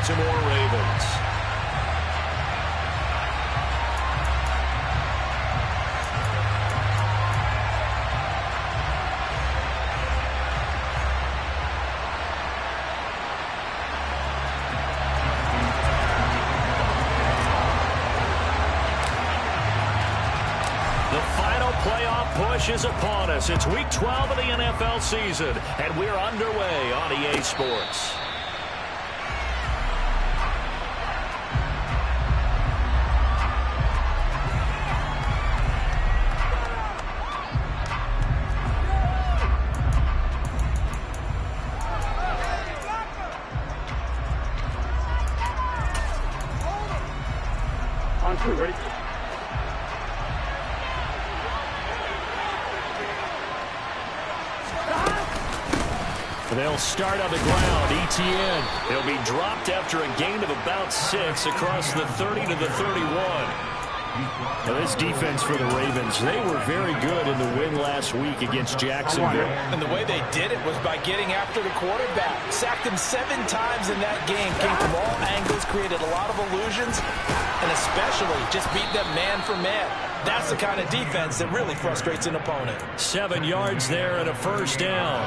Baltimore Ravens. Push is upon us. It's week 12 of the NFL season, and we're underway on EA Sports. On two, ready? They'll start on the ground. Etienne. He'll be dropped after a gain of about 6 across the 30 to the 31. Now this defense for the Ravens, they were very good in the win last week against Jacksonville. And the way they did it was by getting after the quarterback. Sacked him 7 times in that game. Came from all angles, created a lot of illusions, and especially just beat them man for man. That's the kind of defense that really frustrates an opponent. 7 yards there and a first down.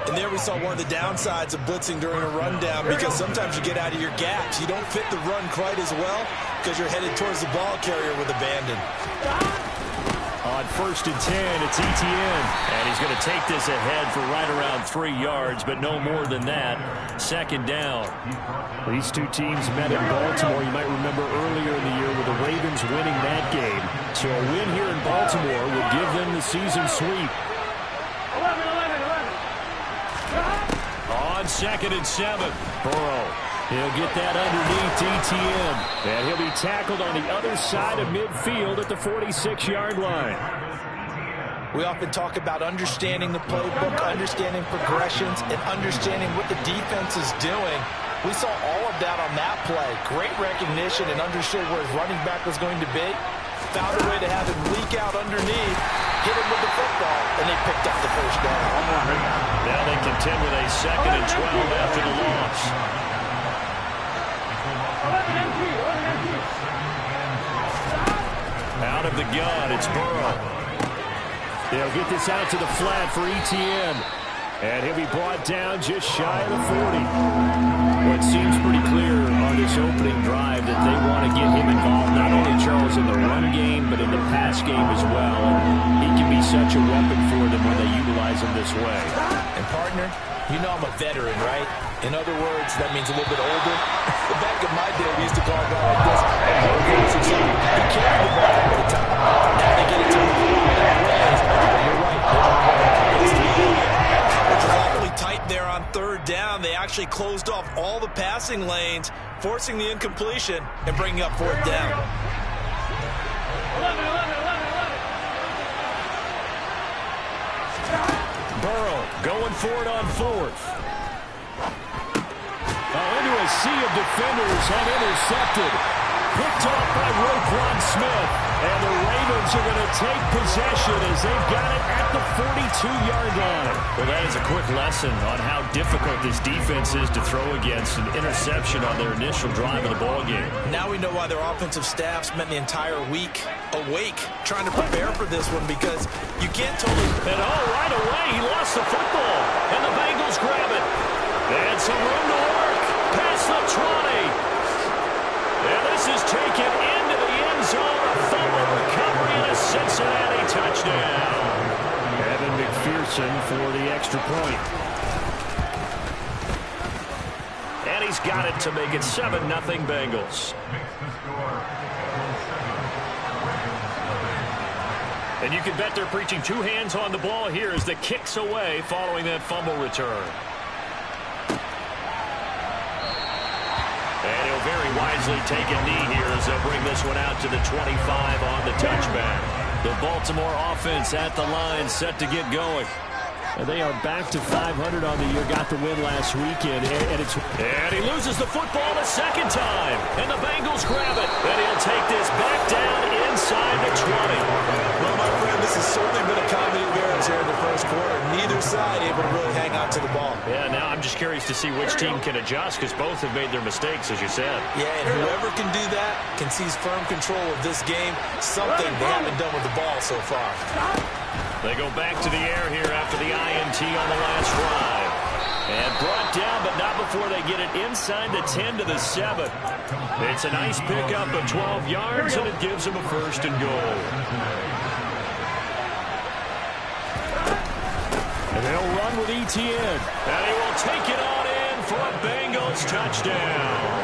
And there we saw one of the downsides of blitzing during a rundown, because sometimes you get out of your gaps. You don't fit the run quite as well because you're headed towards the ball carrier with abandon. On 1st and 10, it's Etienne. And he's going to take this ahead for right around 3 yards, but no more than that. 2nd down. These two teams met in Baltimore. You might remember earlier in the year with the Ravens winning that game. So a win here in Baltimore would give them the season sweep. On 2nd and 7, Burrow. He'll get that underneath Etienne. And he'll be tackled on the other side of midfield at the 46-yard line. We often talk about understanding the playbook, understanding progressions, and understanding what the defense is doing. We saw all of that on that play. Great recognition and understood where his running back was going to be. Found a way to have him leak out underneath, hit him with the football, and they picked up the first down. Now they contend with a 2nd and 12 after the loss. Out of the gun, it's Burrow. They'll get this out to the flat for Etienne. And he'll be brought down just shy of the 40. Well, it seems pretty clear on this opening drive that they want to get him involved, not only, Charles, in the run game, but in the pass game as well. And he can be such a weapon for them when they utilize him this way. And, partner, you know I'm a veteran, right? In other words, that means a little bit older. Back in my day, we used to call a guy like this a go-go or something. He carried the ball all the time. Now they get it to him in ways. You're right. It's awfully tight there on 3rd down. They actually closed off all the passing lanes, forcing the incompletion and bringing up 4th down. Burrow going for it on 4th. Into a sea of defenders and intercepted. Picked off by Roquan Smith. And the Ravens are going to take possession as they've got it at the 42-yard line. Well, that is a quick lesson on how difficult this defense is to throw against an interception on their initial drive of the ballgame. Now we know why their offensive staff spent the entire week awake trying to prepare for this one, because you can't totally... And right away, he lost the football. And the Bengals grab it. And some room to work. Past the 20. And this is taken into the end zone. A fumble recovery and a Cincinnati touchdown. Evan McPherson for the extra point. And he's got it to make it 7-0 Bengals. And you can bet they're preaching 2 hands on the ball here as the kick's away following that fumble return. And he'll very wisely take a knee here as they'll bring this one out to the 25 on the touchback. The Baltimore offense at the line, set to get going. And they are back to 500 on the year. Got the win last weekend. And he loses the football a 2nd time. And the Bengals grab it. And he'll take this back down inside the 20. Well, my friend, this has certainly been a comedy of errors. points here in the first quarter. Neither side able to really hang on to the ball. Yeah, now I'm just curious to see which team can adjust because both have made their mistakes, as you said. Yeah, and whoever can do that can seize firm control of this game, something they haven't done with the ball so far. They go back to the air here after the INT on the last drive. And brought down, but not before they get it inside the 10 to the 7. It's a nice pickup of 12 yards, and it gives them a 1st and goal. And they'll run with ETN. And he will take it on in for a Bengals touchdown.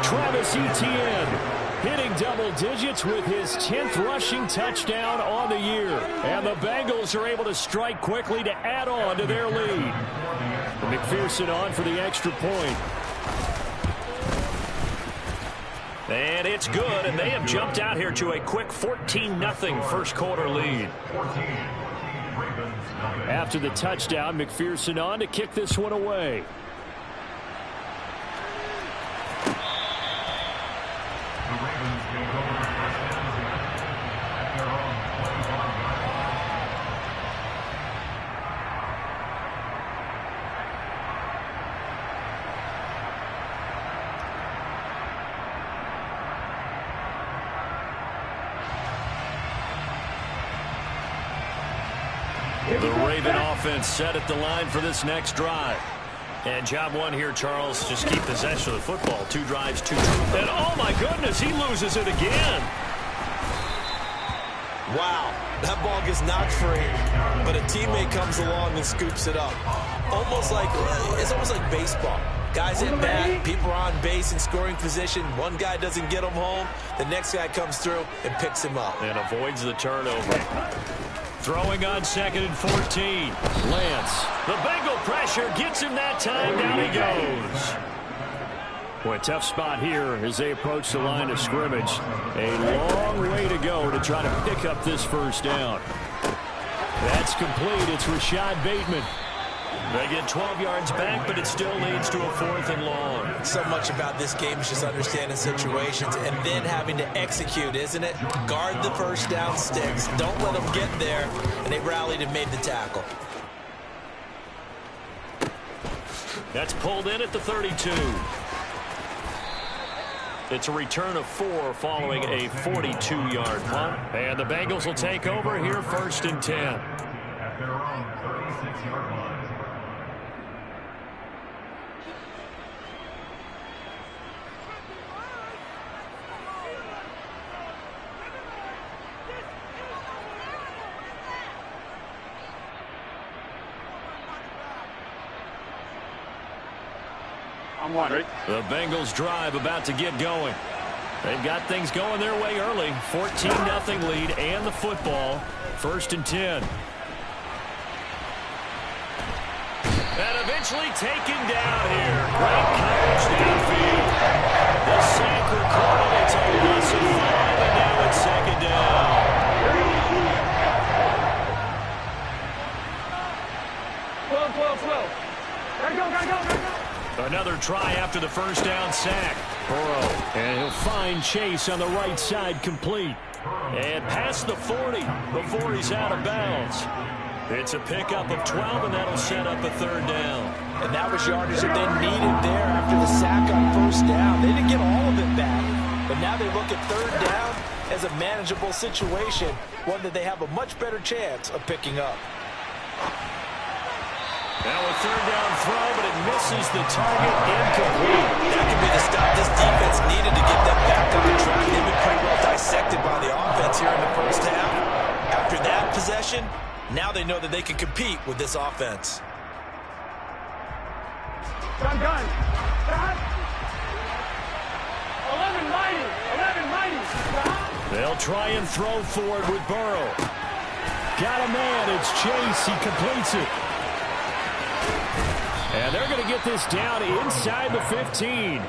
Travis Etienne hitting double digits with his 10th rushing touchdown on the year. And the Bengals are able to strike quickly to add on to their lead. McPherson on for the extra point. And it's good, and they have jumped out here to a quick 14-0 first quarter lead. After the touchdown, McPherson on to kick this one away. The Raven offense set at the line for this next drive. And job one here, Charles, just keep possession of the football. 2 drives, 2. And oh my goodness, he loses it again. Wow, that ball gets knocked free, but a teammate comes along and scoops it up. It's almost like baseball. Guys at bat, people are on base in scoring position. One guy doesn't get him home. The next guy comes through and picks him up. And avoids the turnover. Throwing on 2nd and 14. Lance. The Bengal pressure gets him that time. Down he goes. Boy, a tough spot here as they approach the line of scrimmage. A long way to go to try to pick up this first down. That's complete. It's Rashad Bateman. They get 12 yards back, but it still leads to a 4th and long. So much about this game is just understanding situations and then having to execute, isn't it? Guard the first down sticks. Don't let them get there. And they rallied and made the tackle. That's pulled in at the 32. It's a return of 4 following a 42-yard punt. And the Bengals will take over here 1st and 10. At their own 36-yard line. The Bengals drive about to get going. They've got things going their way early. 14-0 lead and the football. 1st and 10. And eventually taken down here. Great coverage downfield. The sack recorded. It's a loss of 5, and now it's 2nd down. Another try after the first down sack. Burrow, and he'll find Chase on the right side complete. And past the 40 before he's out of bounds. It's a pickup of 12, and that'll set up a 3rd down. And that was yardage that they needed there after the sack on first down. They didn't get all of it back, but now they look at 3rd down as a manageable situation, one that they have a much better chance of picking up. Now a 3rd down throw, but it misses the target, incomplete. That could be the stop this defense needed to get them back on the track. They've been pretty well dissected by the offense here in the first half. After that possession, now they know that they can compete with this offense. Gun. 11 mighty. They'll try and throw forward with Burrow. Got a man. It's Chase. He completes it. And they're going to get this down inside the 15.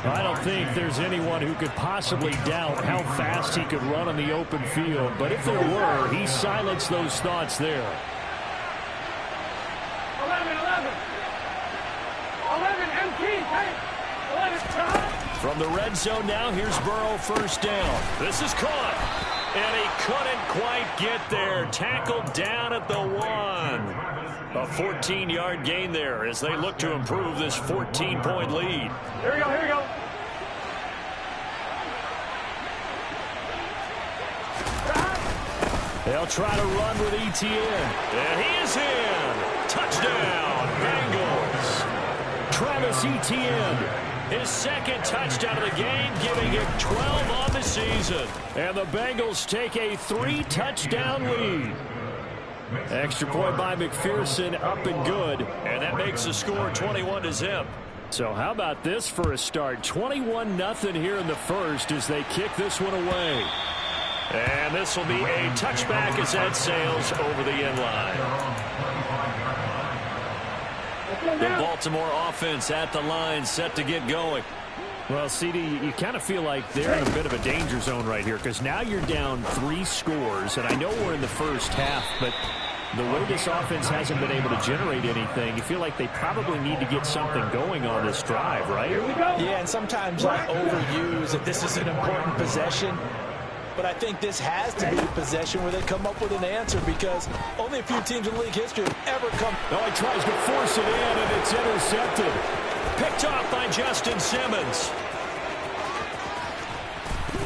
I don't think there's anyone who could possibly doubt how fast he could run on the open field. But if there were, he silenced those thoughts there. 11 MT. 11 From the red zone now, here's Burrow 1st down. This is caught. And he couldn't quite get there. Tackled down at the 1. A 14-yard gain there as they look to improve this 14-point lead. Here we go, here we go. They'll try to run with Etienne. And he is in. Touchdown, Bengals. Travis Etienne, his second touchdown of the game, giving him 12 on the season. And the Bengals take a 3-touchdown lead. Extra point by McPherson, up and good. And that makes the score 21-0. So how about this for a start? 21-0 here in the first as they kick this one away. And this will be a touchback as that sails over the end line. The Baltimore offense at the line, set to get going. Well, CD, you kind of feel like they're in a bit of a danger zone right here because now you're down 3 scores, and I know we're in the first half, but the way this offense hasn't been able to generate anything, you feel like they probably need to get something going on this drive, right? Yeah, and sometimes I overuse that this is an important possession. But I think this has to be a possession where they come up with an answer because only a few teams in league history have ever come. Oh, he tries to force it in, and it's intercepted. Picked off by Justin Simmons.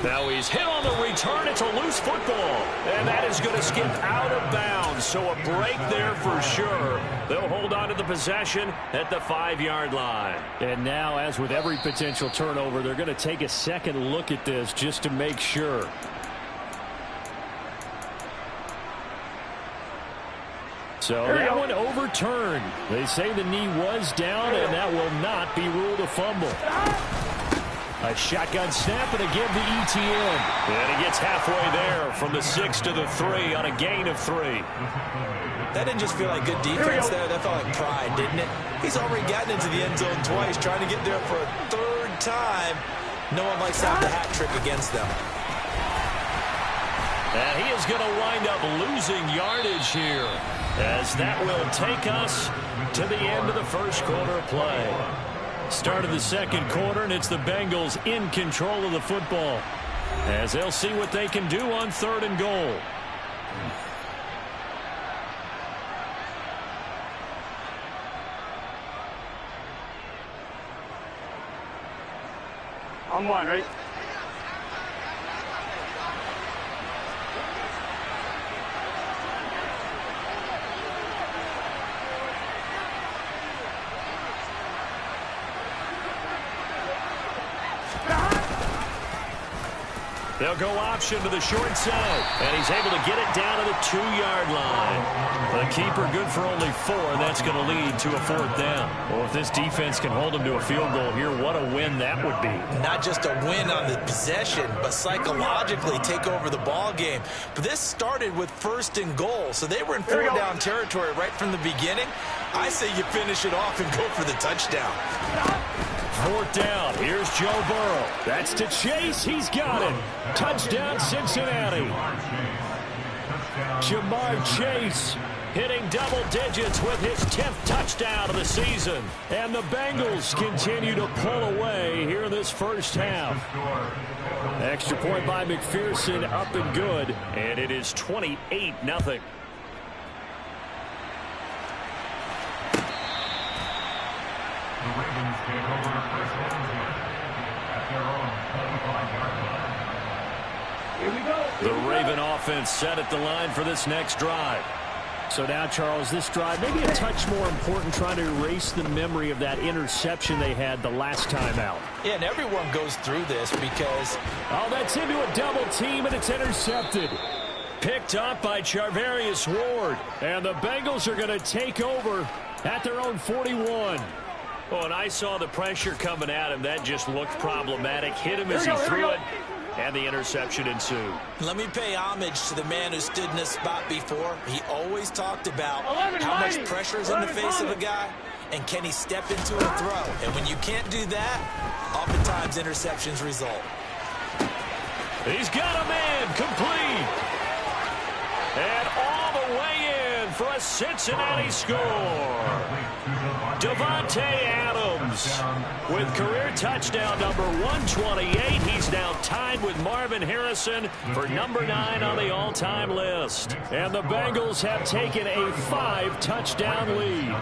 Now he's hit on the return. It's a loose football. And that is going to skip out of bounds. So a break there for sure. They'll hold on to the possession at the 5-yard line. And now, as with every potential turnover, they're going to take a second look at this just to make sure. So that one overturned. They say the knee was down, and that will not be ruled a fumble. A shotgun snap, and again to Etienne. And he gets halfway there from the 6 to the 3 on a gain of 3. That didn't just feel like good defense there. That felt like pride, didn't it? He's already gotten into the end zone twice, trying to get there for a 3rd time. No one likes to have the hat trick against them. And he is going to wind up losing yardage here, as that will take us to the end of the first quarter of play. Start of the second quarter, and it's the Bengals in control of the football, as they'll see what they can do on 3rd and goal. On 1, right? They'll go option to the short side, and he's able to get it down to the 2-yard line. The keeper good for only 4, and that's going to lead to a 4th down. Well, if this defense can hold them to a field goal here, what a win that would be. Not just a win on the possession, but psychologically take over the ball game. But this started with 1st and goal, so they were in 4-down territory right from the beginning. I say you finish it off and go for the touchdown. 4th down. Here's Joe Burrow. That's to Chase. He's got it. Touchdown, Cincinnati. Jamar Chase hitting double digits with his 10th touchdown of the season. And the Bengals continue to pull away here in this first half. Extra point by McPherson, up and good. And it is 28-0. The Ravens take over first and 10 at their own 25-yard line. Here we go. The Raven offense set at the line for this next drive. So now, Charles, this drive maybe a touch more important, trying to erase the memory of that interception they had the last time out. Yeah, and everyone goes through this because... Oh, that's into a double team, and it's intercepted. Picked up by Charvarius Ward. And the Bengals are going to take over at their own 41. Oh, and I saw the pressure coming at him. That just looked problematic. Hit him as he threw it, and the interception ensued. Let me pay homage to the man who stood in this spot before. He always talked about how much pressure is in the face of a guy, and can he step into a throw. And when you can't do that, oftentimes interceptions result. He's got a man complete. And all the way in for a Cincinnati score. Davante Adams with career touchdown number 128. He's now tied with Marvin Harrison for number 9 on the all-time list. And the Bengals have taken a 5-touchdown lead.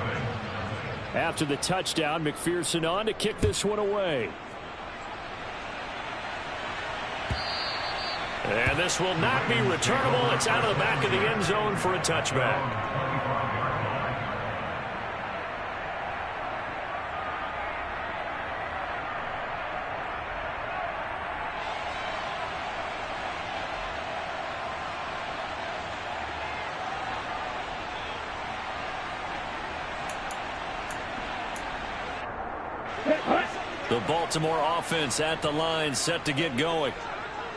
After the touchdown, McPherson on to kick this one away. And this will not be returnable. It's out of the back of the end zone for a touchback. The Baltimore offense at the line, set to get going.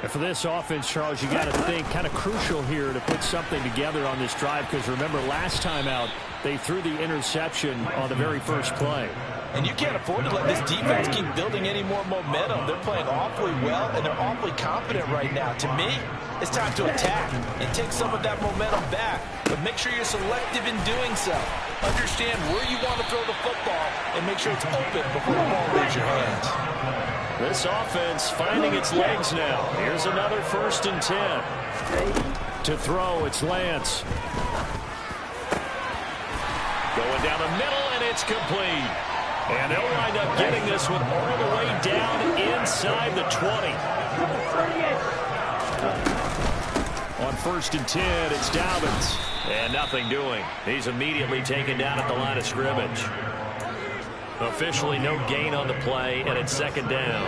And for this offense, Charles, you got to think kind of crucial here to put something together on this drive, because remember last time out they threw the interception on the very first play. And you can't afford to let this defense keep building any more momentum. They're playing awfully well, and they're awfully confident right now. To me, it's time to attack and take some of that momentum back. But make sure you're selective in doing so. Understand where you want to throw the football and make sure it's open before the ball leaves your hands. This offense finding its legs now. Here's another 1st and 10. To throw, it's Lance. Going down the middle, and it's complete. And they'll wind up getting this one all the way down inside the 20. On 1st and 10, it's Dobbins. And nothing doing. He's immediately taken down at the line of scrimmage. Officially no gain on the play, and it's 2nd down.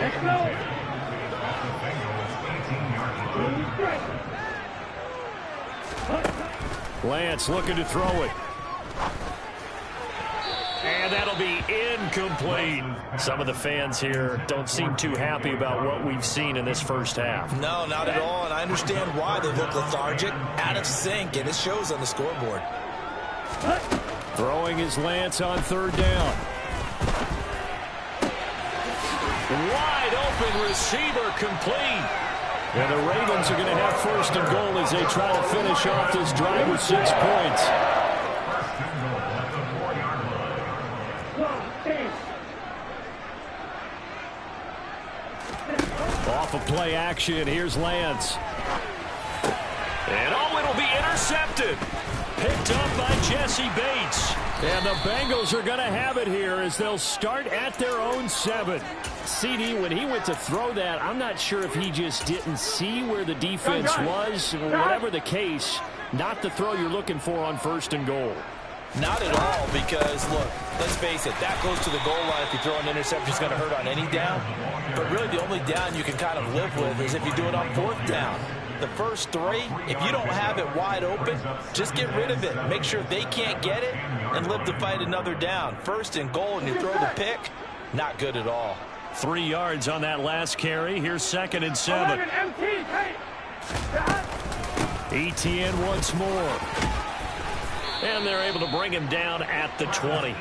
Lance looking to throw it. And that'll be incomplete. Some of the fans here don't seem too happy about what we've seen in this first half. No, not at all, and I understand why they look lethargic, out of sync, and it shows on the scoreboard. Throwing is Lance on 3rd down. Wide open receiver complete. And the Ravens are going to have 1st and goal as they try to finish off this drive with 6 points. Off of play action, here's Lance. And it'll be intercepted. Picked up by Jesse Bates. And the Bengals are going to have it here as they'll start at their own 7. CD, when he went to throw that, I'm not sure if he just didn't see where the defense was. Whatever the case, not the throw you're looking for on 1st and goal. Not at all, because, look, let's face it, that goes to the goal line. If you throw an interception, it's going to hurt on any down. But really, the only down you can kind of live with is if you do it on 4th down. The first 3, if you don't have it wide open, just get rid of it. Make sure they can't get it and live to fight another down. 1st and goal, and you throw the pick, not good at all. 3 yards on that last carry. Here's 2nd and 7. Etienne once more. And they're able to bring him down at the 20.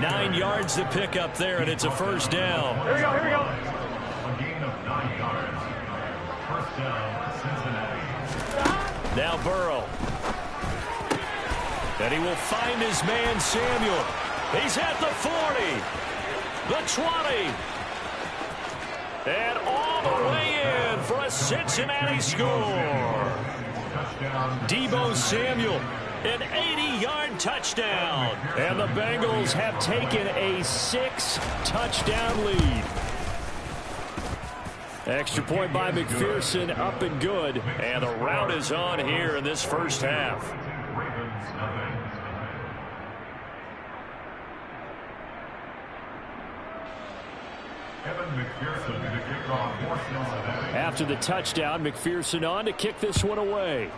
9 yards to pick up there, and it's a 1st down. Here we go, here we go. A gain of 9 yards. 1st down, Cincinnati. Now Burrow. And he will find his man Samuel. He's at the 40. The 20. And all the way in for a Cincinnati score. Deebo Samuel. An 80-yard touchdown. And the Bengals have taken a 6-touchdown lead. Extra point by McPherson, up and good. And the rout is on here in this first half. After the touchdown, McPherson on to kick this one away.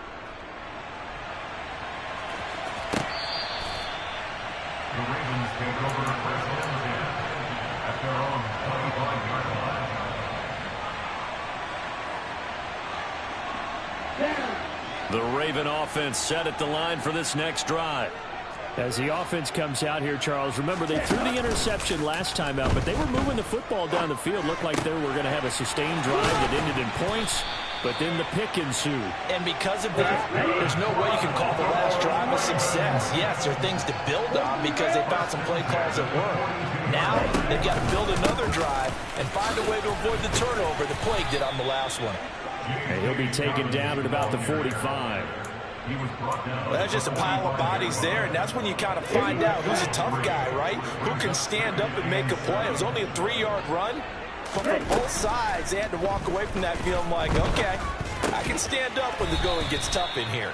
The Ravens take over the 1st and 10 at their own 25-yard line. The Raven offense set at the line for this next drive. As the offense comes out here, Charles, remember they threw the interception last time out, but they were moving the football down the field. Looked like they were going to have a sustained drive that ended in points. but then the pick ensued. And because of that, there's no way you can call the last drive a success. Yes, there are things to build on because they found some play calls that work. Now, they've got to build another drive and find a way to avoid the turnover that Plague did on the last one. And he'll be taken down at about the 45. Well, that's just a pile of bodies there, and that's when you kind of find out who's a tough guy, right? Who can stand up and make a play. It was only a 3-yard run, but for both sides, they had to walk away from that feeling like, okay, I can stand up when the going gets tough in here.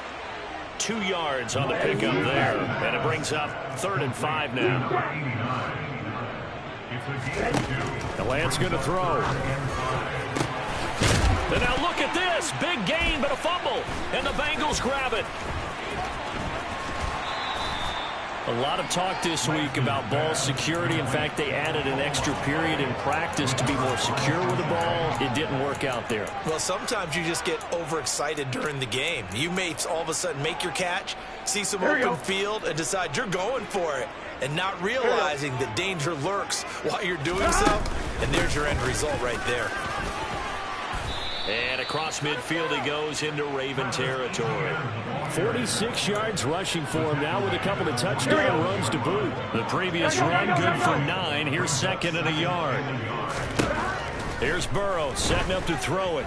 2 yards on the pickup there, and it brings up 3rd and 5 now. The Lance going to throw. And now look at this. Big gain, but a fumble. And the Bengals grab it. A lot of talk this week about ball security. In fact, they added an extra period in practice to be more secure with the ball. It didn't work out there. Well, sometimes you just get overexcited during the game. You may all of a sudden make your catch, see some open field, and decide you're going for it, and not realizing that danger lurks while you're doing so. And there's your end result right there. And across midfield he goes into Raven territory. 46 yards rushing for him now with a couple of touchdown runs to boot. The previous run good for 9. Here's 2nd and a yard. Here's Burrow setting up to throw it.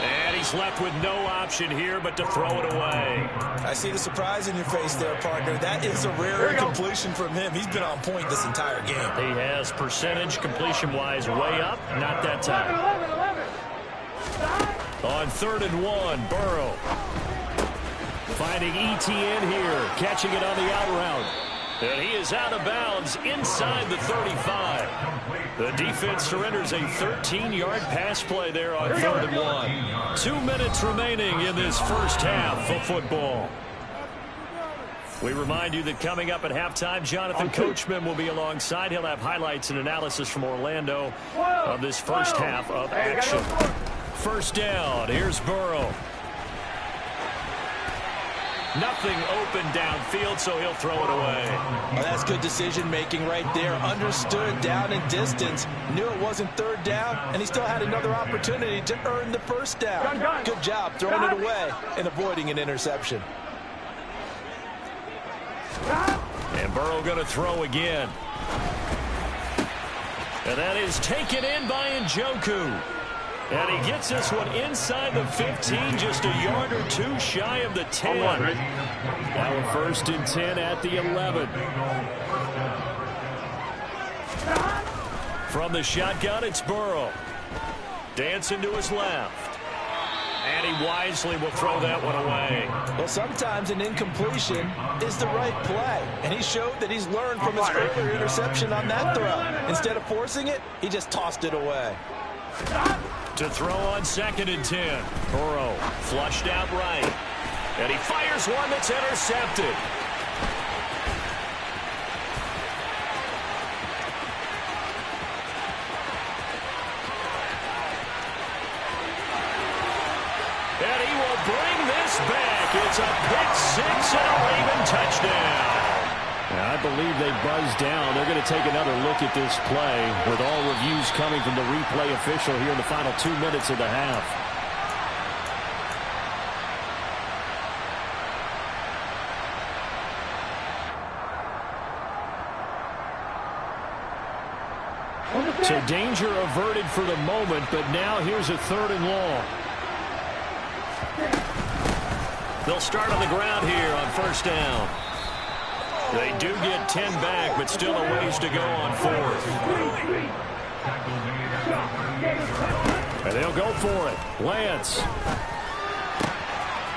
And he's left with no option here but to throw it away. I see the surprise in your face there, partner. That is a rare incompletion from him. He's been on point this entire game. He has percentage completion-wise way up. Not that time. On 3rd and 1, Burrow. Finding ETN here. Catching it on the out route. And he is out of bounds inside the 35. The defense surrenders a 13-yard pass play there on 3rd and 1. 2 minutes remaining in this first half of football. We remind you that coming up at halftime, Jonathan Coachman will be alongside. He'll have highlights and analysis from Orlando of this first half of action. First down. Here's Burrow. Nothing open downfield, so he'll throw it away. Well, that's good decision-making right there. Understood down and distance. Knew it wasn't 3rd down, and he still had another opportunity to earn the first down. Good job throwing it away and avoiding an interception. And Burrow going to throw again. And that is taken in by Njoku. And he gets this one inside the 15, just a yard or 2 shy of the 10. Now a 1st and 10 at the 11. From the shotgun, it's Burrow. Dancing to his left. And he wisely will throw that one away. Well, sometimes an incompletion is the right play. And he showed that he's learned from his earlier interception on that throw. Instead of forcing it, he just tossed it away. To throw on 2nd and 10. Burrow flushed out right. And he fires one that's intercepted. And he will bring this back. It's a pick 6 and a Raven touchdown. I believe they buzzed down. They're going to take another look at this play with all reviews coming from the replay official here in the final 2 minutes of the half. So danger averted for the moment, but now here's a 3rd and long. They'll start on the ground here on 1st down. They do get 10 back, but still a ways to go on 4th. And they'll go for it. Lance.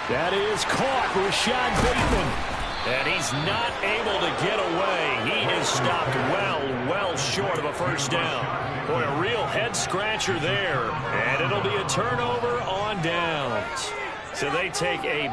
That is caught. Rashad Bateman. And he's not able to get away. He is stopped well short of a 1st down. Boy, a real head-scratcher there. And it'll be a turnover on downs. So they take a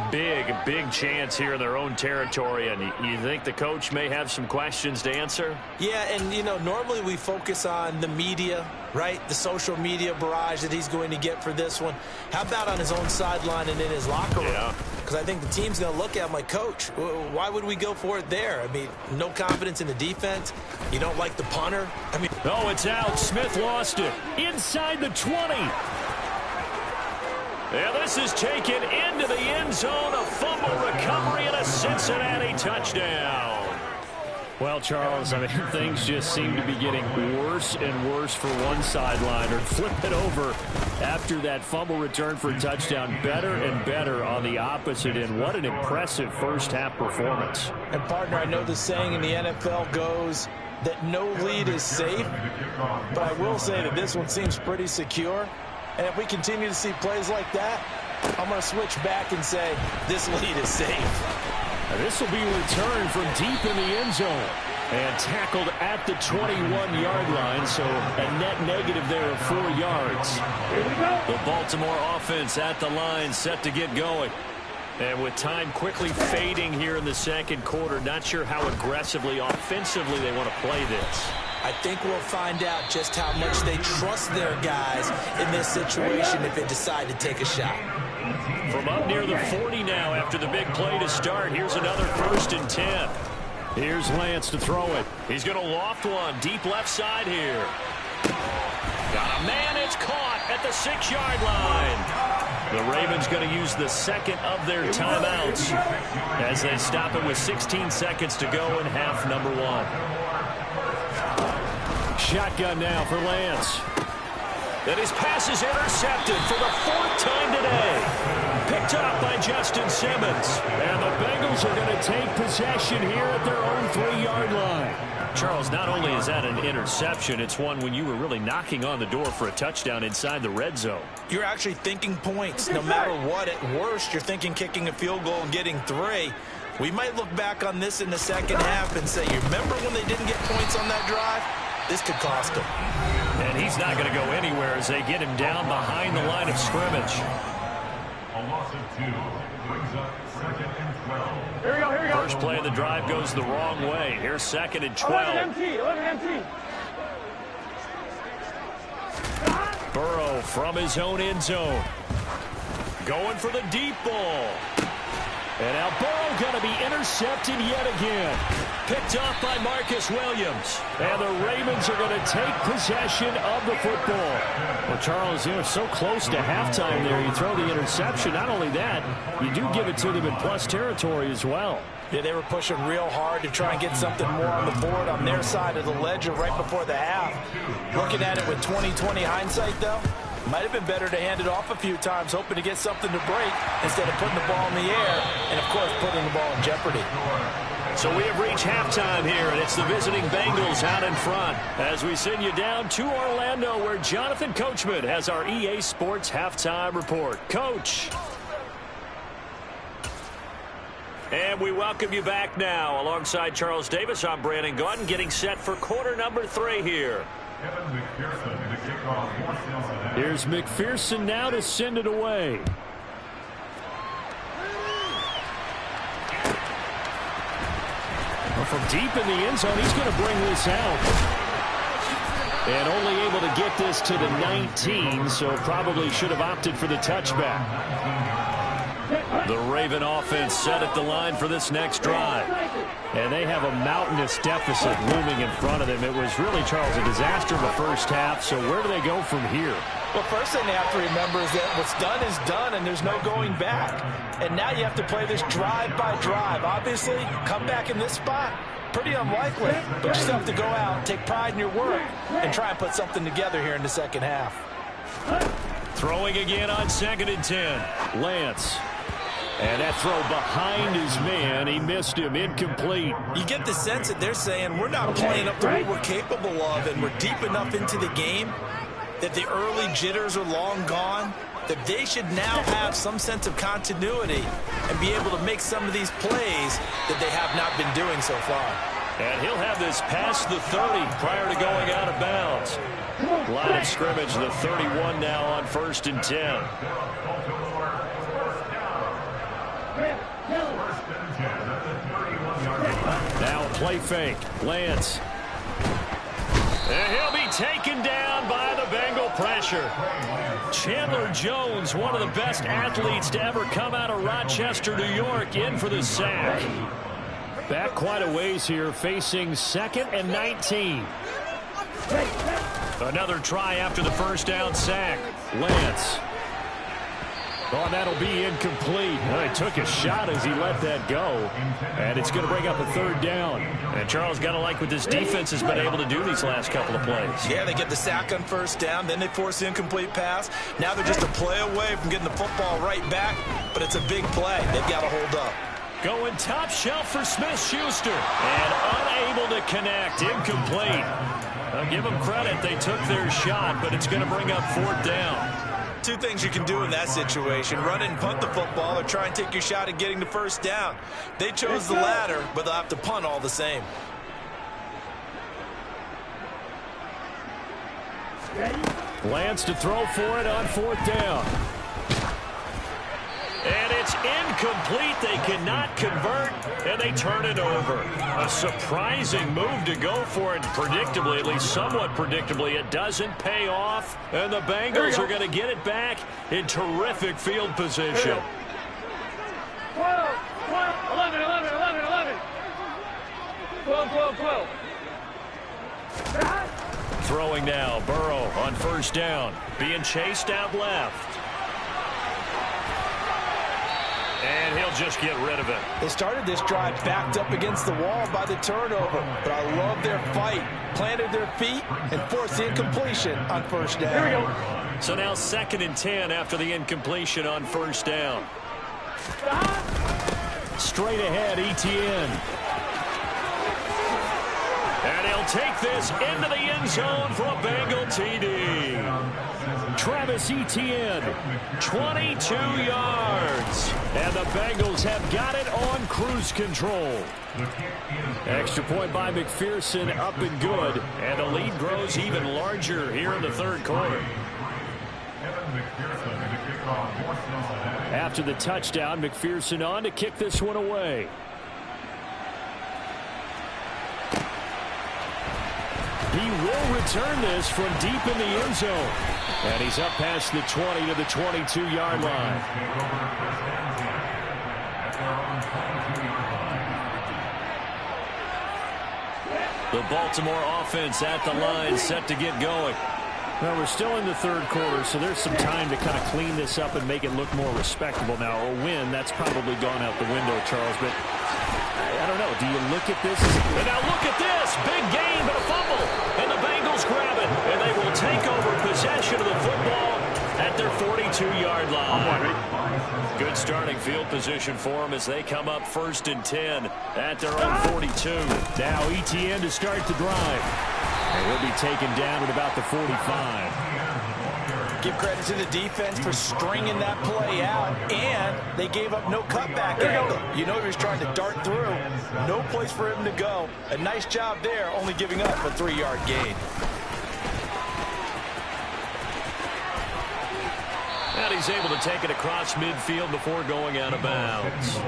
big chance here in their own territory, and you think the coach may have some questions to answer? Yeah, and, you know, normally we focus on the media, right? The social media barrage that he's going to get for this one. How about on his own sideline and in his locker room? Yeah. Because I think the team's going to look at him like, Coach, why would we go for it there? I mean, no confidence in the defense. You don't like the punter? I mean, oh, it's out. Smith lost it. Inside the 20. And this is taken into the end zone. A fumble recovery and a Cincinnati touchdown. Well, Charles, I mean, things just seem to be getting worse and worse for one sideline. Or flip it over after that fumble return for a touchdown. Better and better on the opposite end. What an impressive first-half performance. And, partner, I know the saying in the NFL goes that no lead is safe. But I will say that this one seems pretty secure. And if we continue to see plays like that, I'm going to switch back and say this lead is safe. This will be returned from deep in the end zone and tackled at the 21-yard line, so a net negative there of 4 yards. The Baltimore offense at the line, set to get going. And with time quickly fading here in the second quarter, not sure how aggressively, offensively they want to play this. I think we'll find out just how much they trust their guys in this situation if they decide to take a shot. From up near the 40 now after the big play to start. Here's another 1st and 10. Here's Lance to throw it. He's going to loft one deep left side here. Got a man. It's caught at the 6-yard line. The Ravens going to use the second of their timeouts as they stop it with 16 seconds to go in half number 1. Shotgun now for Lance. And his pass is intercepted for the 4th time today. Picked up by Justin Simmons. And the Bengals are going to take possession here at their own 3-yard line. Charles, not only is that an interception, it's one when you were really knocking on the door for a touchdown inside the red zone. You're actually thinking points. No matter what, at worst, you're thinking kicking a field goal and getting 3. We might look back on this in the second half and say, you remember when they didn't get points on that drive? This could cost them. And he's not going to go anywhere as they get him down behind the line of scrimmage. A loss of 2 brings up 2nd and 12. Here we go. First play of the drive goes the wrong way. Here's 2nd and 12. 11 empty. Burrow from his own end zone. Going for the deep ball. And now Burrow going to be intercepted yet again. Picked off by Marcus Williams. And the Ravens are going to take possession of the football. Well, Charles, they're so close to halftime there. You throw the interception. Not only that, you do give it to them in plus territory as well. Yeah, they were pushing real hard to try and get something more on the board on their side of the ledger right before the half. Looking at it with 20/20 hindsight, though, might have been better to hand it off a few times, hoping to get something to break instead of putting the ball in the air and, of course, putting the ball in jeopardy. So we have reached halftime here, and it's the visiting Bengals out in front as we send you down to Orlando where Jonathan Coachman has our EA Sports halftime report. Coach. And we welcome you back now. Alongside Charles Davis, I'm Brandon Gaudin, getting set for quarter number 3 here. Kevin McPherson to kick off for Cincinnati. Here's McPherson now to send it away. Well, from deep in the end zone, he's going to bring this out. And only able to get this to the 19, so probably should have opted for the touchback. The Raven offense set at the line for this next drive. And they have a mountainous deficit looming in front of them. It was really, Charles, a disaster in the first half. So where do they go from here? Well, first thing they have to remember is that what's done is done, and there's no going back. And now you have to play this drive by drive. Obviously, come back in this spot, pretty unlikely. But you still have to go out, take pride in your work, and try and put something together here in the second half. Throwing again on 2nd and 10. Lance. And that throw behind his man. He missed him. Incomplete. You get the sense that they're saying we're not playing up to what we're capable of, and we're deep enough into the game that the early jitters are long gone, that they should now have some sense of continuity and be able to make some of these plays that they have not been doing so far. And he'll have this past the 30 prior to going out of bounds. Line of scrimmage, the 31 now on 1st and 10. Now play fake. Lance. And he'll be taken down by the Bengal pressure. Chandler Jones, one of the best athletes to ever come out of Rochester, New York, in for the sack. Back quite a ways here, facing 2nd and 19. Another try after the first down sack. Lance. Oh, that'll be incomplete. Well, he took a shot as he let that go, and it's going to bring up a third down. And Charles, got to like what this defense has been able to do these last couple of plays. Yeah, they get the sack on first down, then they force the incomplete pass. Now they're just a play away from getting the football right back, but it's a big play. They've got to hold up. Going top shelf for Smith-Schuster, and unable to connect. Incomplete. I'll give them credit. They took their shot, but it's going to bring up fourth down. Two things you can do in that situation: run and punt the football, or try and take your shot at getting the first down. They chose the latter, but they'll have to punt all the same. Lance to throw for it on fourth down. And it's incomplete. They cannot convert, and they turn it over. A surprising move to go for it. Predictably, at least somewhat predictably, it doesn't pay off. And the Bengals are going to get it back in terrific field position. 12, 11, 11, 11, 11. 12, 12, 12. Throwing now, Burrow on first down. Being chased out left. And he'll just get rid of it. They started this drive backed up against the wall by the turnover, but I love their fight. Planted their feet and forced the incompletion on first down. Here we go. So now 2nd and 10 after the incompletion on first down. Straight ahead, Etienne. And he'll take this into the end zone for a Bengal TD. Travis Etienne, 22 yards. And the Bengals have got it on cruise control. Extra point by McPherson, up and good. And the lead grows even larger here in the third quarter. After the touchdown, McPherson on to kick this one away. He will return this from deep in the end zone. And he's up past the 20 to the 22-yard line. The Baltimore offense at the line, set to get going. Well, we're still in the third quarter, so there's some time to kind of clean this up and make it look more respectable. Now, a win, that's probably gone out the window, Charles, but I don't know. Do you look at this? And now look at this. Big gain, but a fumble. And the Bengals grab it, and they will take over possession of the football at their 42-yard line. Good starting field position for them as they come up 1st and 10 at their own 42. Now Etienne to start the drive. And he'll be taken down at about the 45. Give credit to the defense for stringing that play out, and they gave up no cutback angle. You know he was trying to dart through. No place for him to go. A nice job there, only giving up a 3-yard gain. And he's able to take it across midfield before going out of bounds.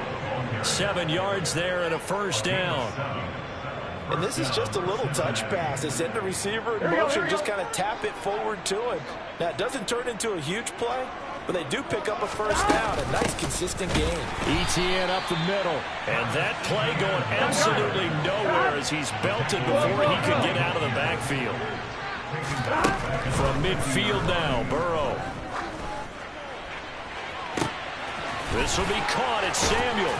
7 yards there and a first down. And this is just a little touch pass. They send the receiver in motion, just kind of tap it forward to him. Now, it doesn't turn into a huge play, but they do pick up a first down. A nice, consistent gain. Etienne up the middle. And that play going absolutely nowhere as he's belted before he could get out of the backfield. From midfield now, Burrow. This will be caught. It's Samuel.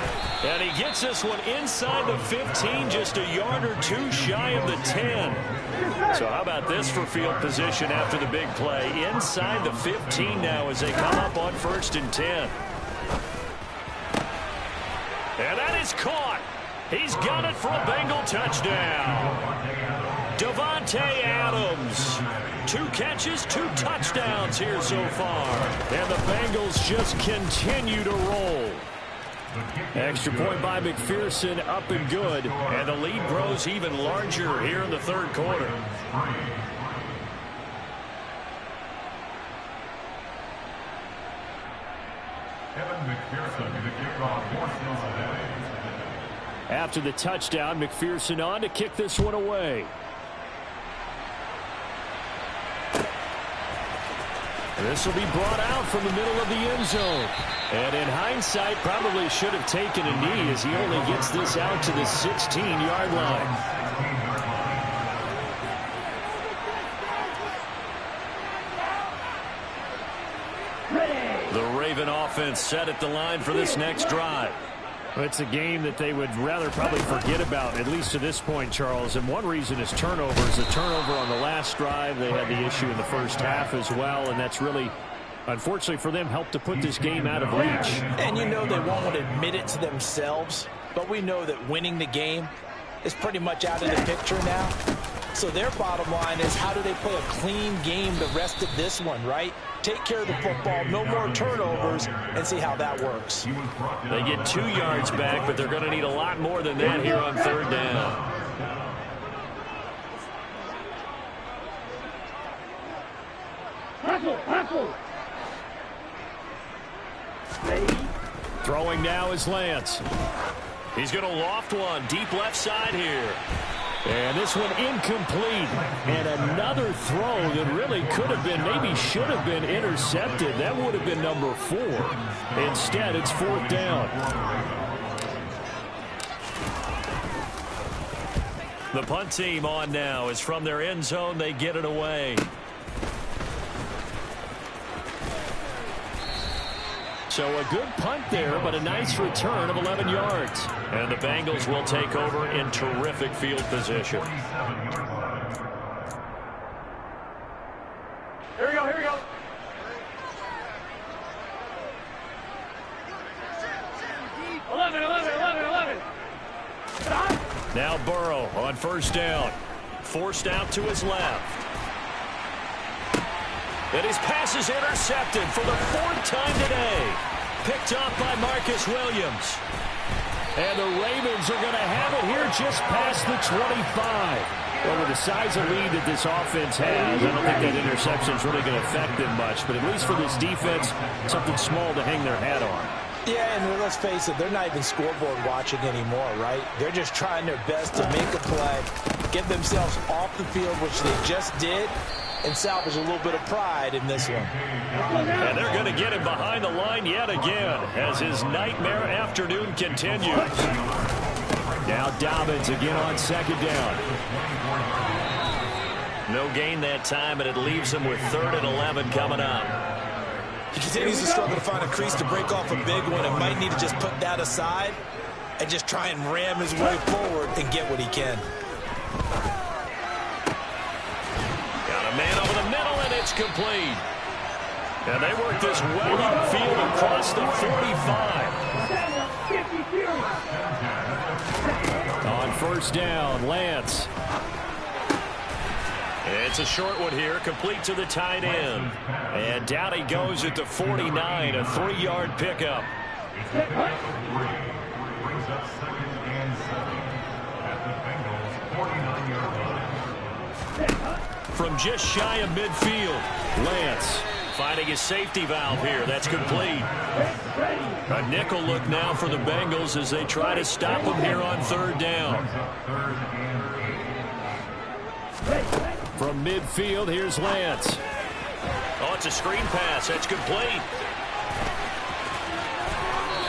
And he gets this one inside the 15, just a yard or two shy of the 10. So how about this for field position after the big play? Inside the 15 now as they come up on 1st and 10. And that is caught. He's got it for a Bengal touchdown. Davante Adams. 2 catches, 2 touchdowns here so far. And the Bengals just continue to roll. Extra point by McPherson, up and good. And the lead grows even larger here in the third quarter. After the touchdown, McPherson on to kick this one away. This will be brought out from the middle of the end zone. And in hindsight, probably should have taken a knee as he only gets this out to the 16-yard line. The Raven offense set at the line for this next drive. It's a game that they would rather probably forget about, at least to this point, Charles. And one reason is turnovers. A turnover on the last drive. They had the issue in the first half as well, and that's really, unfortunately for them, helped to put this game out of reach. And you know they won't want to admit it to themselves, but we know that winning the game is pretty much out of the picture now. So their bottom line is, how do they play a clean game the rest of this one, right? Take care of the football, no more turnovers, and see how that works. They get 2 yards back, but they're going to need a lot more than that here on third down. Throwing now is Lance. He's going to loft one deep left side here. And this one incomplete. And another throw that really could have been, maybe should have been intercepted. That would have been number 4. Instead, it's 4th down. The punt team on now is from their end zone. They get it away. So a good punt there, but a nice return of 11 yards. And the Bengals will take over in terrific field position. Here we go, here we go. Eleven. Now Burrow on first down. Forced out to his left. And his pass is intercepted for the 4th time today. Picked up by Marcus Williams. And the Ravens are going to have it here just past the 25. Well, with the size of lead that this offense has, I don't think that interception is really going to affect them much. But at least for this defense, something small to hang their hat on. Yeah, and let's face it, they're not even scoreboard watching anymore, right? They're just trying their best to make a play, get themselves off the field, which they just did, and salvage a little bit of pride in this one. And they're going to get him behind the line yet again as his nightmare afternoon continues. Now Dobbins again on 2nd down. No gain that time, and it leaves him with 3rd and 11 coming up. He continues to struggle to find a crease to break off a big one and might need to just put that aside and just try and ram his way forward and get what he can. Man over the middle, and it's complete. And they work this well upfield across the 45. On first down, Lance. It's a short one here, complete to the tight end. And down he goes at the 49, a 3-yard pickup. Brings up 2nd and 7 at the Bengals' 49-yard line. From just shy of midfield, Lance finding his safety valve here. That's complete. A nickel look now for the Bengals as they try to stop him here on 3rd down. From midfield, here's Lance. Oh, it's a screen pass. That's complete.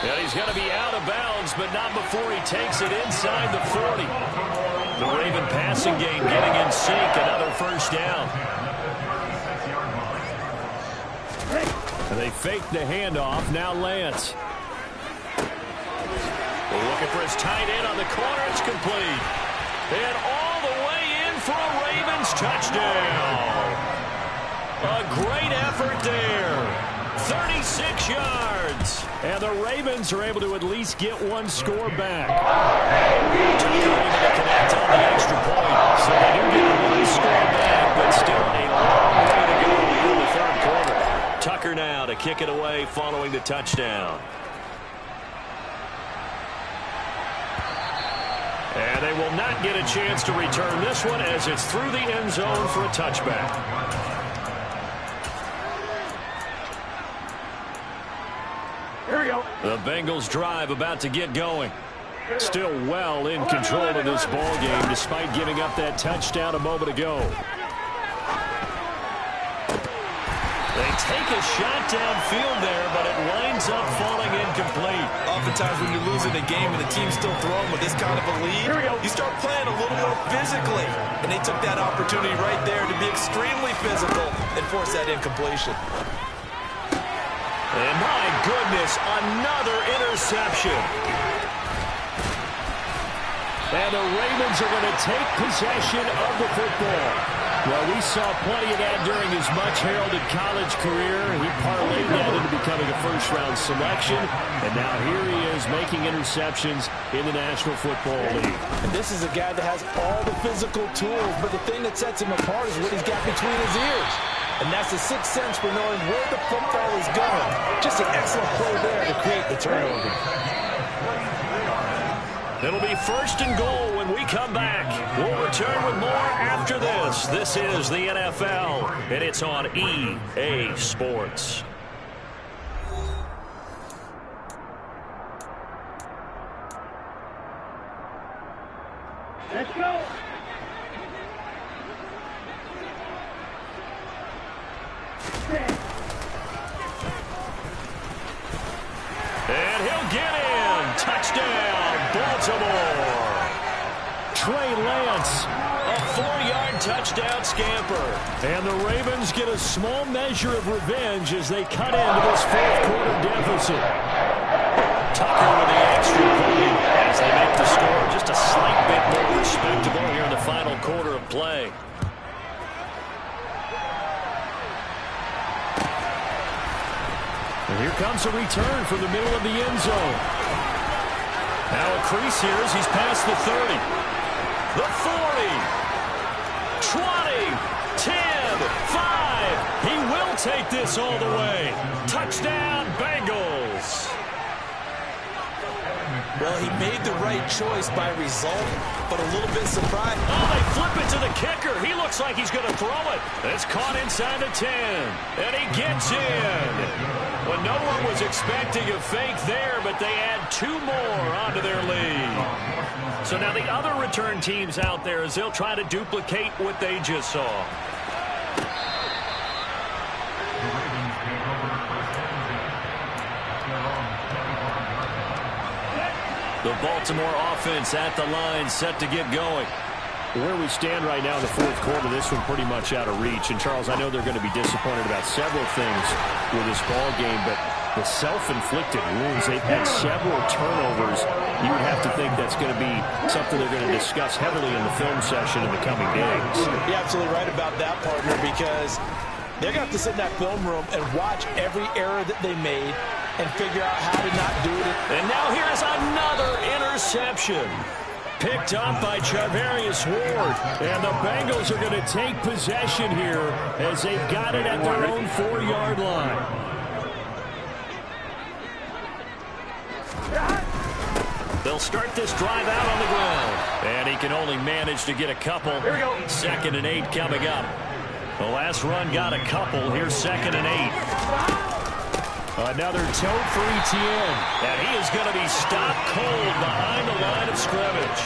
And he's going to be out of bounds, but not before he takes it inside the 40. The Raven passing game getting in sync. Another first down. And they fake the handoff. Now Lance. We're looking for his tight end on the corner. It's complete. And all the way in for a Ravens touchdown. A great effort there. 36 yards. And the Ravens are able to at least get one score back. Took the Raven to connect on the extra point. So they do get one score back, but still a long way to go in the 3rd quarter. Tucker now to kick it away following the touchdown. And they will not get a chance to return this one as it's through the end zone for a touchback. Here we go. The Bengals drive about to get going. Still well in control of this ball game despite giving up that touchdown a moment ago. They take a shot downfield there, but it winds up falling incomplete. Oftentimes when you're losing a game and the team's still throwing with this kind of a lead, you start playing a little more physically. And they took that opportunity right there to be extremely physical and force that incompletion. And my goodness, another interception. And the Ravens are going to take possession of the football. Well, we saw plenty of that during his much-heralded college career. He parlayed that into becoming a first-round selection. And now here he is making interceptions in the National Football League. And this is a guy that has all the physical tools, but the thing that sets him apart is what he's got between his ears. And that's the sixth sense for knowing where the football is going. Just an excellent play there to create the turnover. It'll be 1st and goal when we come back. We'll return with more after this. This is the NFL, and it's on EA Sports. Let's go. And he'll get in. Touchdown, Baltimore. Trey Lance, a 4-yard touchdown scamper. And the Ravens get a small measure of revenge as they cut into this fourth-quarter deficit. Tucker with the extra point as they make the score just a slight bit more respectable here in the final quarter of play. And here comes a return from the middle of the end zone. Now a crease here as he's past the 30. The 40. 20. 10. 5. He will take this all the way. Touchdown, Bengals. Well, he made the right choice by result, but a little bit surprised. Oh, they flip it to the kicker. He looks like he's going to throw it. It's caught inside the 10. And he gets in. Well, no one was expecting a fake there, but they add 2 more onto their lead. So now the other return teams out there as they'll try to duplicate what they just saw. The Baltimore offense at the line, set to get going. Where we stand right now in the fourth quarter, this one pretty much out of reach. And, Charles, I know they're going to be disappointed about several things with this ball game, but the self-inflicted wounds, they've had several turnovers. You would have to think that's going to be something they're going to discuss heavily in the film session in the coming days. You're absolutely right about that, partner, because they're going to have to sit in that film room and watch every error that they made and figure out how to not do it. And now here's another interception. Picked up by Charvarius Ward. And the Bengals are going to take possession here as they've got it at their own 4-yard line. They'll start this drive out on the ground. And he can only manage to get a couple. Here we go. 2nd and 8 coming up. The last run got a couple. Here's 2nd and 8. Another tote for Etienne. And he is going to be stopped cold behind the line of scrimmage.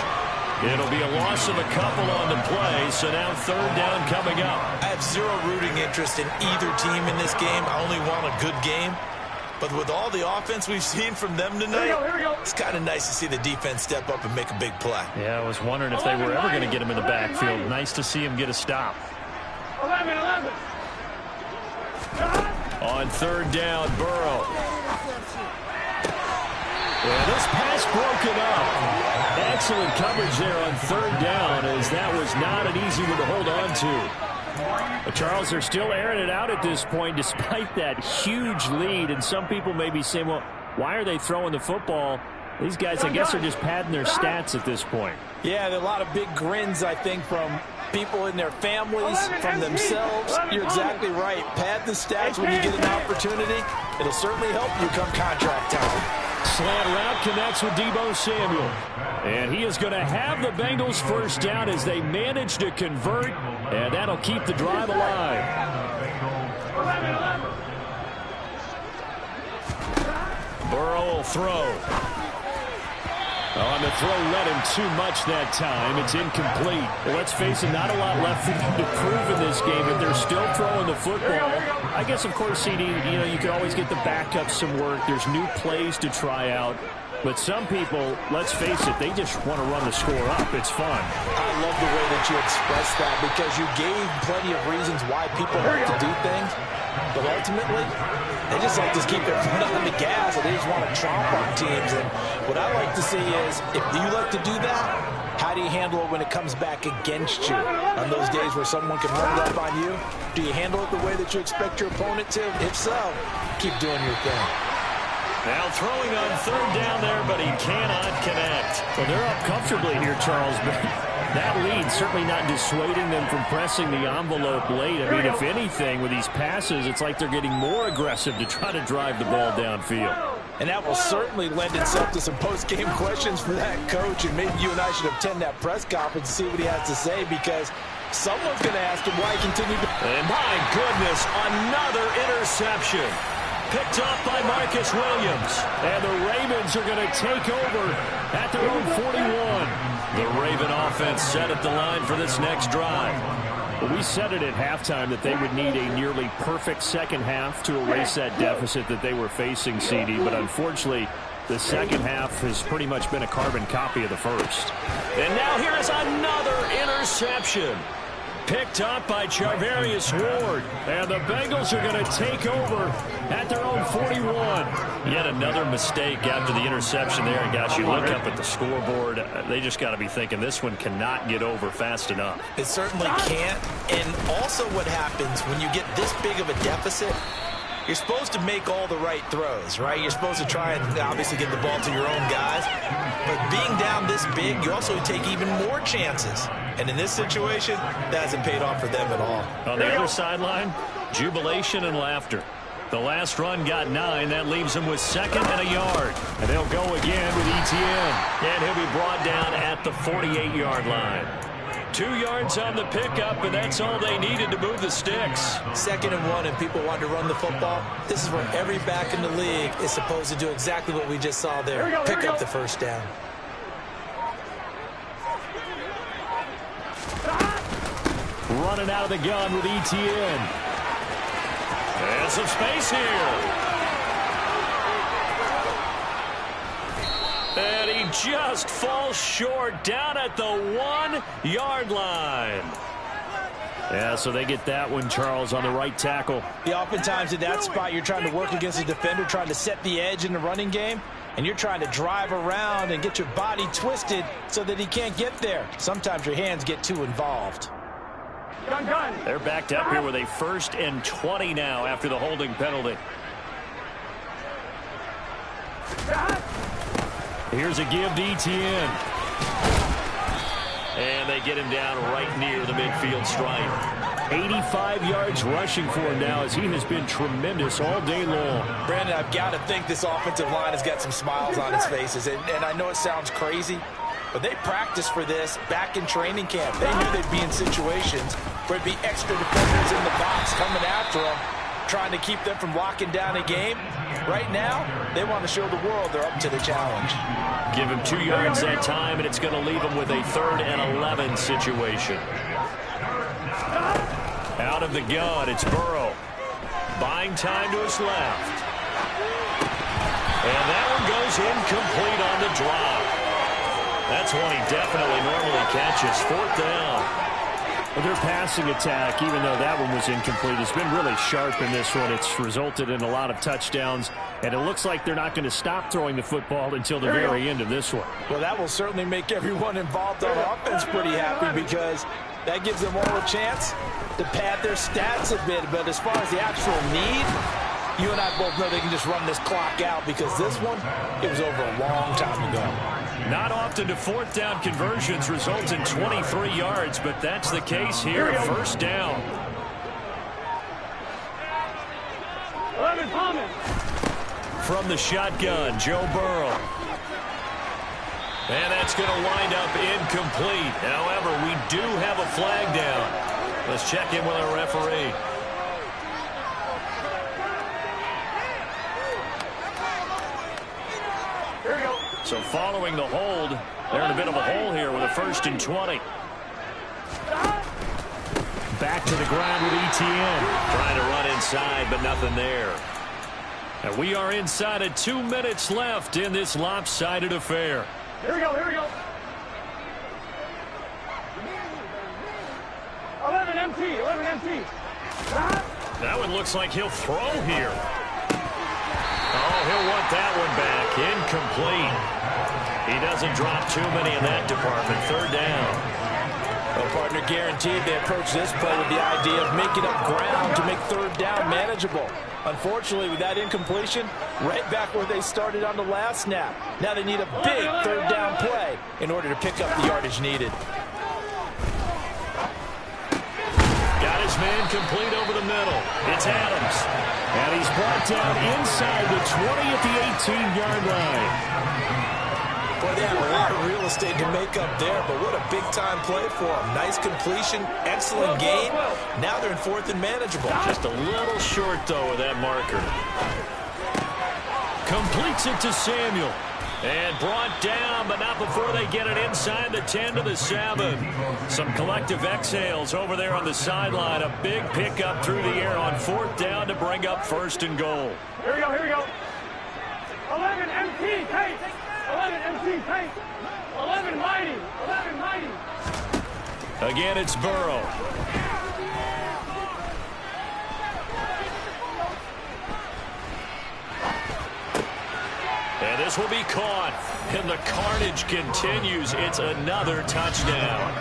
It'll be a loss of a couple on the play, so now 3rd down coming up. I have zero rooting interest in either team in this game. I only want a good game. But with all the offense we've seen from them tonight, Here we go. it's kind of nice to see the defense step up and make a big play. Yeah, I was wondering if they were ever going to get him in the backfield. Nice to see him get a stop. 11. On 3rd down, Burrow. Yeah, this pass broken up. Excellent coverage there on 3rd down, as that was not an easy one to hold on to. But Charles, they're still airing it out at this point despite that huge lead. And some people may be saying, well, why are they throwing the football? These guys, I guess, are just padding their stats at this point. Yeah, there are a lot of big grins, I think, from people in their families, from themselves. You're exactly right. Pad the stats when you get an opportunity. It'll certainly help you come contract time. Slant route connects with Deebo Samuel. And he is going to have the Bengals 1st down as they manage to convert. And that'll keep the drive alive. 11. Burrow will throw. On the throw, led him too much that time. It's incomplete. Well, let's face it, not a lot left for them to prove in this game, but they're still throwing the football. I guess, of course, CD, you can always get the backup some work. There's new plays to try out. But some people, let's face it, they just want to run the score up. It's fun. I love the way that you expressed that because you gave plenty of reasons why people like to do things. But ultimately, they just like to keep their foot on the gas and they just want to tromp on teams. And what I like to see is, if you like to do that, how do you handle it when it comes back against you? On those days where someone can run it up on you, do you handle it the way that you expect your opponent to? If so, keep doing your thing. Now throwing on third down there, but he cannot connect. Well, they're up comfortably here, Charles, but that lead certainly not dissuading them from pressing the envelope late. I mean, if anything, with these passes, it's like they're getting more aggressive to try to drive the ball downfield. And that will certainly lend itself to some post-game questions for that coach, and maybe you and I should attend that press conference and see what he has to say, because someone's going to ask him why he continued to... And my goodness, another interception. Picked off by Marcus Williams. And the Ravens are going to take over at their own 41. The Raven offense set at the line for this next drive. Well, we said it at halftime that they would need a nearly perfect second half to erase that deficit that they were facing, CD. But unfortunately, the second half has pretty much been a carbon copy of the first. And now here is another interception. Picked up by Charvarius Ward. And the Bengals are going to take over at their own 41. Yet another mistake after the interception there. And gosh, you look up at the scoreboard, they just got to be thinking this one cannot get over fast enough. It certainly can't. And also what happens when you get this big of a deficit, you're supposed to make all the right throws, right? You're supposed to try and obviously get the ball to your own guys. But being down this big, you also take even more chances. And in this situation, that hasn't paid off for them at all. On the other sideline, jubilation and laughter. The last run got 9. That leaves him with second and a yard. And they'll go again with ETN. And he'll be brought down at the 48-yard line. 2 yards on the pickup, and that's all they needed to move the sticks. 2nd and 1, and people want to run the football. This is where every back in the league is supposed to do exactly what we just saw there. Pick up the first down. Running out of the gun with ETN. And some space here. And he just falls short down at the 1-yard line. Yeah, so they get that one, Charles, on the right tackle. Yeah, oftentimes at that spot, you're trying to work against a defender, trying to set the edge in the running game, and you're trying to drive around and get your body twisted so that he can't get there. Sometimes your hands get too involved. They're backed up here with a 1st and 20 now after the holding penalty. Here's a give to ETN. And they get him down right near the midfield stripe. 85 yards rushing for him now as he has been tremendous all day long. Brandon, I've got to think this offensive line has got some smiles on its faces. And I know it sounds crazy, but they practiced for this back in training camp. They knew they'd be in situations where it'd be extra defenders in the box coming after them, trying to keep them from locking down a game. Right now, they want to show the world they're up to the challenge. Give him 2 yards that time, and it's going to leave him with a 3rd and 11 situation. Out of the gun, it's Burrow. Buying time to his left. And that one goes incomplete on the drop. That's one he definitely normally catches. 4th down. Well, their passing attack, even though that one was incomplete, has been really sharp in this one. It's resulted in a lot of touchdowns, and it looks like they're not going to stop throwing the football until the very end of this one. Well, that will certainly make everyone involved on offense pretty happy because that gives them all a chance to pad their stats a bit. But as far as the actual need, you and I both know they can just run this clock out because this one, it was over a long time ago. Not often do 4th down conversions result in 23 yards, but that's the case here. 1st down. From the shotgun, Joe Burrow. And that's going to wind up incomplete. However, we do have a flag down. Let's check in with our referee. So following the hold, they're in a bit of a hole here with a 1st and 20. Back to the ground with ETN. Trying to run inside, but nothing there. And we are inside of 2 minutes left in this lopsided affair. Here we go, here we go. 11 MT, 11 MT. That one looks like he'll throw here. Oh, he'll want that one back. Incomplete. He doesn't drop too many in that department. Third down. Well, partner, guaranteed they approach this play with the idea of making up ground to make third down manageable. Unfortunately, with that incompletion, right back where they started on the last snap. Now they need a big third down play in order to pick up the yardage needed. Got his man complete over the middle. It's Adams. And he's brought down inside the 20 at the 18-yard line. Well, they have a lot of real estate to make up there, but what a big-time play for them. Nice completion, excellent gain. Now they're in fourth and manageable. Just a little short, though, with that marker. Completes it to Samuel. And brought down, but not before they get it inside the 10 to the 7. Some collective exhales over there on the sideline. A big pickup through the air on fourth down to bring up first and goal. Here we go, here we go. 11 MT, Tate. 11 MT, Tate. 11 Mighty, 11 Mighty. Again, it's Burrow. And this will be caught. And the carnage continues. It's another touchdown.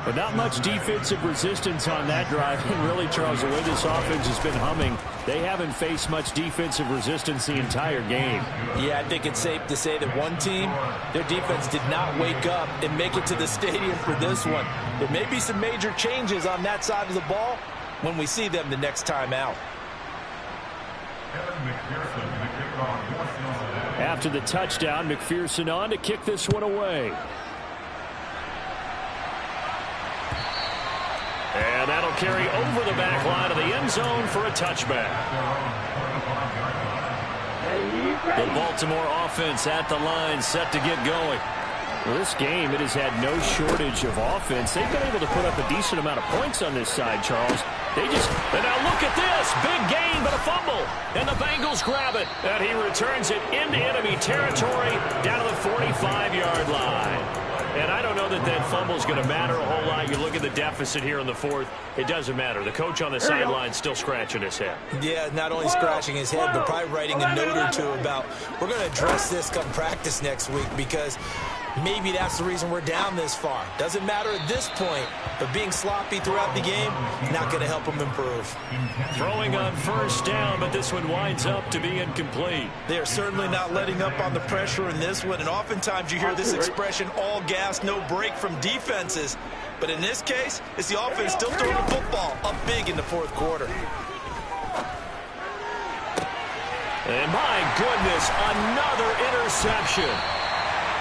But not much defensive resistance on that drive. And really, Charles, the way this offense has been humming, they haven't faced much defensive resistance the entire game. Yeah, I think it's safe to say that one team, their defense did not wake up and make it to the stadium for this one. There may be some major changes on that side of the ball when we see them the next time out. After the touchdown, McPherson on to kick this one away. And that'll carry over the back line of the end zone for a touchback. The Baltimore offense at the line, set to get going. Well, this game, it has had no shortage of offense. They've been able to put up a decent amount of points on this side, Charles. And now look at this. Big gain, but a fumble. And the Bengals grab it. And he returns it into enemy territory down to the 45-yard line. And I don't know that that fumble is going to matter a whole lot. You look at the deficit here in the fourth. It doesn't matter. The coach on the sideline still scratching his head. Yeah, not only scratching his head, but probably writing a note or two about, we're going to address this come practice next week, because maybe that's the reason we're down this far. Doesn't matter at this point, but being sloppy throughout the game, not going to help them improve. Throwing on first down, but this one winds up to be incomplete. They are certainly not letting up on the pressure in this one, and oftentimes you hear this expression, all gas, no break from defenses. But in this case, it's the offense still throwing the football up big in the fourth quarter. And my goodness, another interception.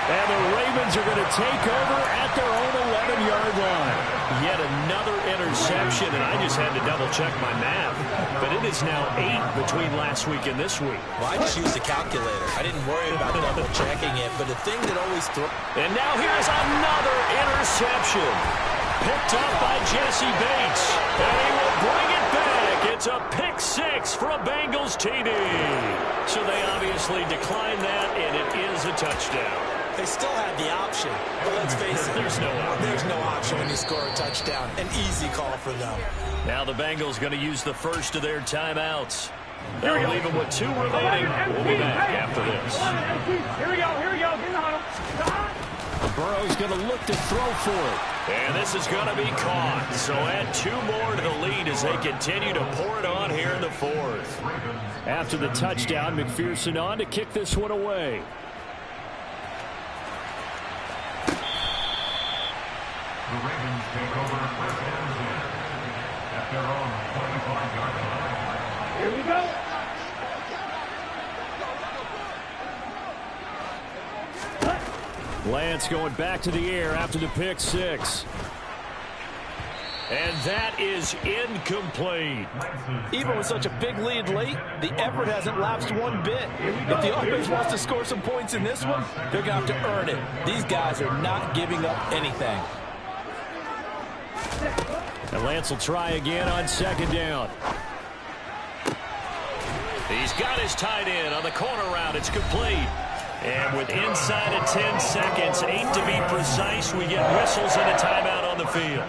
And the Ravens are going to take over at their own 11-yard line. Yet another interception, and I just had to double-check my math. But it is now 8 between last week and this week. Well, I just used a calculator. I didn't worry about double-checking it, but the thing that always throws... And now here's another interception. Picked up by Jesse Bates. And he will bring it back. It's a pick six for a Bengals TD. So they obviously declined that, and it is a touchdown. They still had the option, but let's face it, there's no option when you score a touchdown. An easy call for them. Now the Bengals going to use the first of their timeouts. They'll leave them with 2 remaining. We'll be back after this. Here we go, get in the huddle. Burrow's going to look to throw for it. And this is going to be caught. So add 2 more to the lead as they continue to pour it on here in the fourth. After the touchdown, McPherson on to kick this one away. The Ravens take over first and 10 at their own 45-yard line. Here we go. Lance going back to the air after the pick six. And that is incomplete. Even with such a big lead late, the effort hasn't lapsed one bit. If the offense wants to score some points in this one, they're going to have to earn it. These guys are not giving up anything. And Lance will try again on second down. He's got his tight end on the corner route. It's complete. And with inside of 10 seconds, 8 to be precise, we get whistles and a timeout on the field.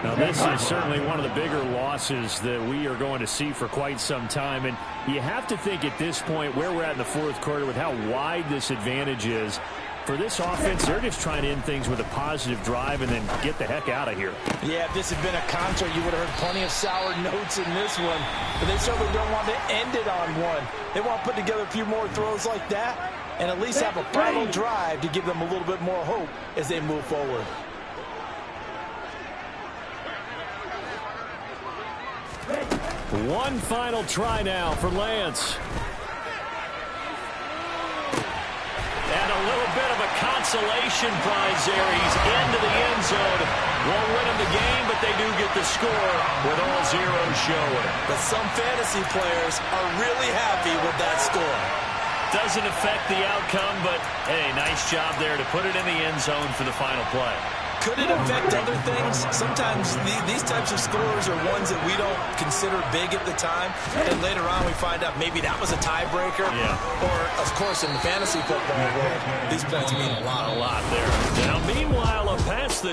Now, this is certainly one of the bigger losses that we are going to see for quite some time. And you have to think at this point where we're at in the fourth quarter with how wide this advantage is. For this offense, they're just trying to end things with a positive drive and then get the heck out of here. Yeah, if this had been a concert, you would have heard plenty of sour notes in this one. But they certainly don't want to end it on one. They want to put together a few more throws like that and at least have a final drive to give them a little bit more hope as they move forward. One final try now for Lance. And a little bit of a consolation prize there. He's into the end zone. Won't win him the game, but they do get the score with all zeros showing. But some fantasy players are really happy with that score. Doesn't affect the outcome, but, hey, nice job there to put it in the end zone for the final play. Could it affect other things? Sometimes these types of scores are ones that we don't consider big at the time, and later on we find out maybe that was a tiebreaker. Yeah. Or, of course, in the fantasy football world, these points mean a lot. A lot there. Now, meanwhile, a pass that